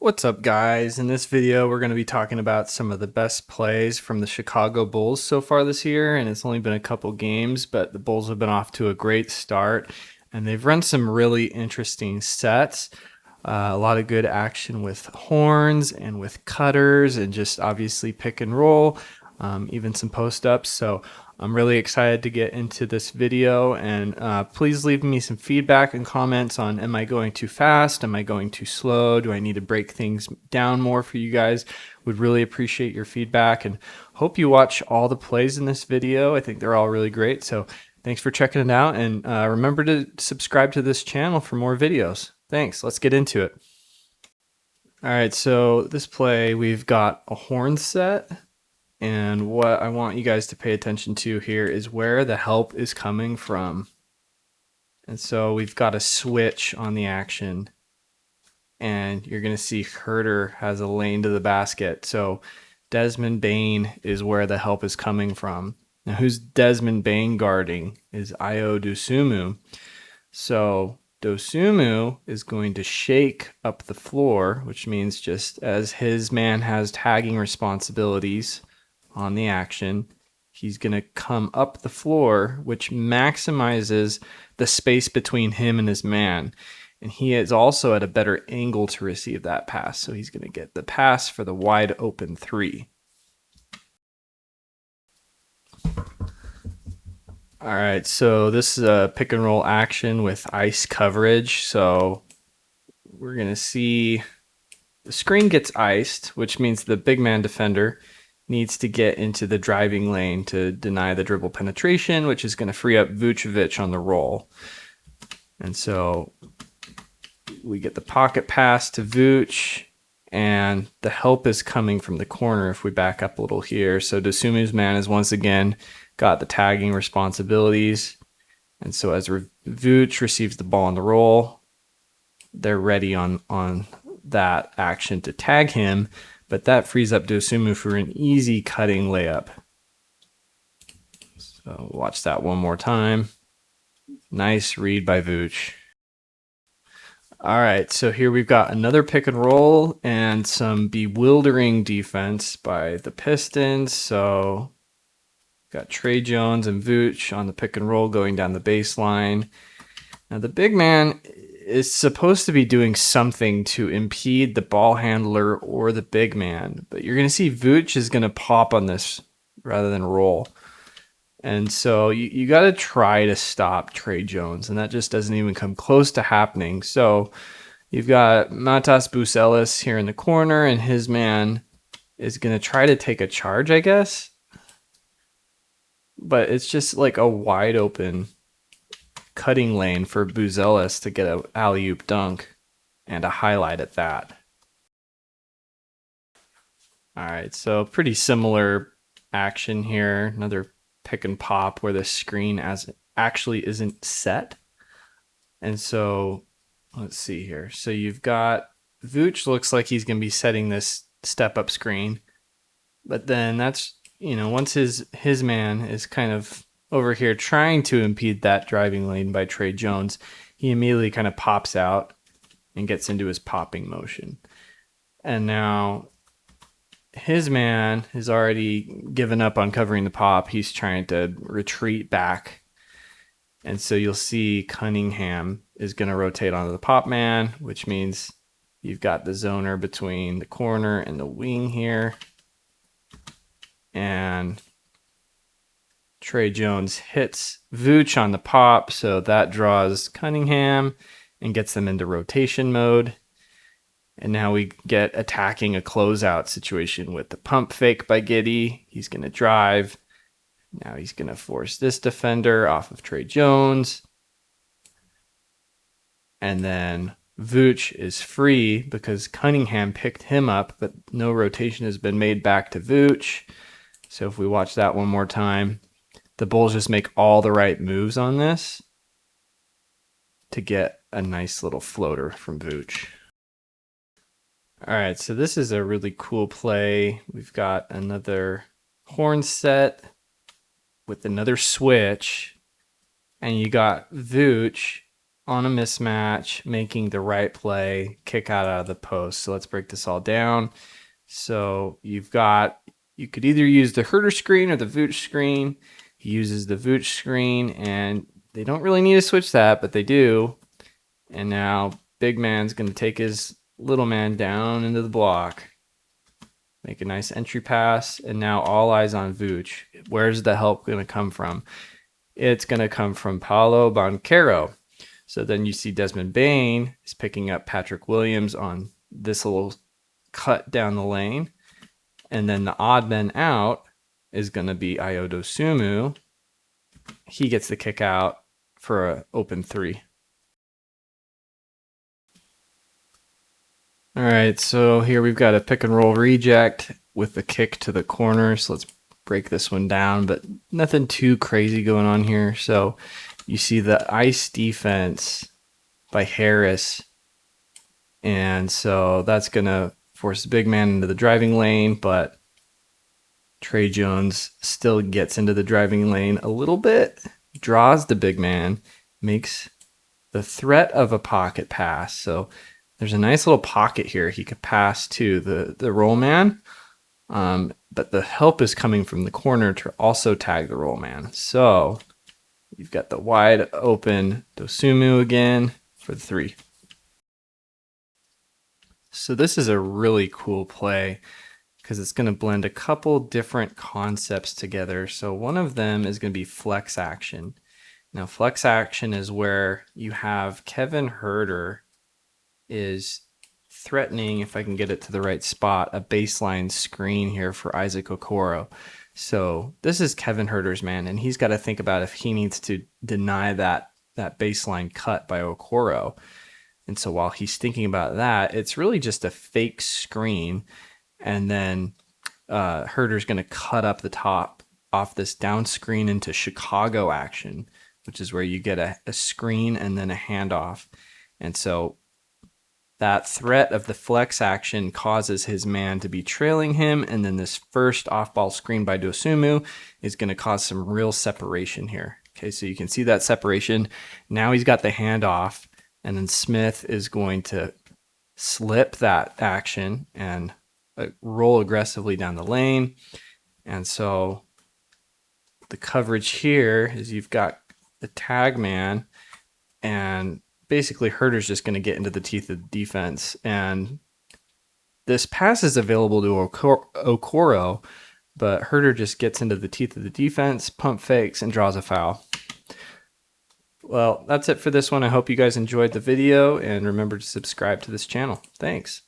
What's up, guys? In this video, we're going to be talking about some of the best plays from the Chicago Bulls so far this year, and it's only been a couple games, but the Bulls have been off to a great start, and they've run some really interesting sets. A lot of good action with horns and with cutters and just obviously pick and roll, even some post-ups. So I'm really excited to get into this video, and please leave me some feedback and comments on, am I going too fast? Am I going too slow? Do I need to break things down more for you guys? Would really appreciate your feedback, and hope you watch all the plays in this video. I think they're all really great. So thanks for checking it out, and remember to subscribe to this channel for more videos. Thanks. Let's get into it. All right, so this play, we've got a horn set. And what I want you guys to pay attention to here is where the help is coming from. And so we've got a switch on the action. And you're going to see Huerter has a lane to the basket. So Desmond Bane is where the help is coming from. Now, who's Desmond Bane guarding is Ayo Dosunmu. So Dosunmu is going to shake up the floor, which means just as his man has tagging responsibilities on the action, he's going to come up the floor, which maximizes the space between him and his man. And he is also at a better angle to receive that pass. So he's going to get the pass for the wide open three. All right, so this is a pick and roll action with ice coverage. So we're going to see the screen gets iced, which means the big man defender needs to get into the driving lane to deny the dribble penetration, which is going to free up Vucevic on the roll. And so we get the pocket pass to Vooch, and the help is coming from the corner if we back up a little here. So Dosunmu's man has once again got the tagging responsibilities. And so as Vooch receives the ball on the roll, they're ready on that action to tag him. But that frees up Dosunmu for an easy cutting layup. So watch that one more time. Nice read by Vooch. All right, so here we've got another pick and roll and some bewildering defense by the Pistons. So got Tre Jones and Vooch on the pick and roll going down the baseline. Now the big man is supposed to be doing something to impede the ball handler or the big man, but you're going to see Vooch is going to pop on this rather than roll. And so you got to try to stop Tre Jones, and that just doesn't even come close to happening. So you've got Matas Buzelis here in the corner, and his man is going to try to take a charge, I guess. But it's just like a wide open cutting lane for Buzelis to get an alley-oop dunk and a highlight at that. All right, so pretty similar action here. Another pick and pop where the screen actually isn't set. And so let's see here. So you've got Vooch looks like he's going to be setting this step-up screen. But then that's, once his man is kind of over here trying to impede that driving lane by Tre Jones, he immediately kind of pops out and gets into his popping motion. And now his man has already given up on covering the pop. He's trying to retreat back. And so you'll see Cunningham is going to rotate onto the pop man, which means you've got the zoner between the corner and the wing here. And Tre Jones hits Vooch on the pop, so that draws Cunningham and gets them into rotation mode. And now we get attacking a closeout situation with the pump fake by Giddey. He's going to drive. Now he's going to force this defender off of Tre Jones. And then Vooch is free because Cunningham picked him up, but no rotation has been made back to Vooch. So if we watch that one more time, the Bulls just make all the right moves on this to get a nice little floater from Vooch. All right, so this is a really cool play. We've got another horn set with another switch, and you got Vooch on a mismatch, making the right play, kick out of the post. So let's break this all down. So you could either use the Herder screen or the Vooch screen. He uses the Vooch screen, and they don't really need to switch that, but they do. And now big man's going to take his little man down into the block. Make a nice entry pass, and now all eyes on Vooch. Where's the help going to come from? It's going to come from Paolo Banchero. So then you see Desmond Bain is picking up Patrick Williams on this little cut down the lane. And then the odd man out is going to be Ayo Dosunmu. He gets the kick out for an open 3. All right, so here we've got a pick and roll reject with the kick to the corner. So let's break this one down, but nothing too crazy going on here. So you see the ice defense by Harris. And so that's going to force the big man into the driving lane, but Tre Jones still gets into the driving lane a little bit, draws the big man, makes the threat of a pocket pass. So there's a nice little pocket here he could pass to the roll man, but the help is coming from the corner to also tag the roll man. So you've got the wide open Dosunmu again for the 3. So this is a really cool play because it's going to blend a couple different concepts together. So one of them is going to be flex action. Now flex action is where you have Kevin Herder is threatening, if I can get it to the right spot, a baseline screen here for Isaac Okoro. So this is Kevin Herder's man, and he's got to think about if he needs to deny that baseline cut by Okoro. And so while he's thinking about that, it's really just a fake screen, and then Herder's going to cut up the top off this down screen into Chicago action, which is where you get a screen and then a handoff. And so that threat of the flex action causes his man to be trailing him, and then this first off-ball screen by Dosunmu is going to cause some real separation here. Okay, so you can see that separation. Now he's got the handoff, and then Smith is going to slip that action and roll aggressively down the lane. And so the coverage here is you've got the tag man, and basically Herder's just going to get into the teeth of the defense. And this pass is available to Okoro, but Herder just gets into the teeth of the defense, pump fakes, and draws a foul. Well, that's it for this one. I hope you guys enjoyed the video, and remember to subscribe to this channel. Thanks.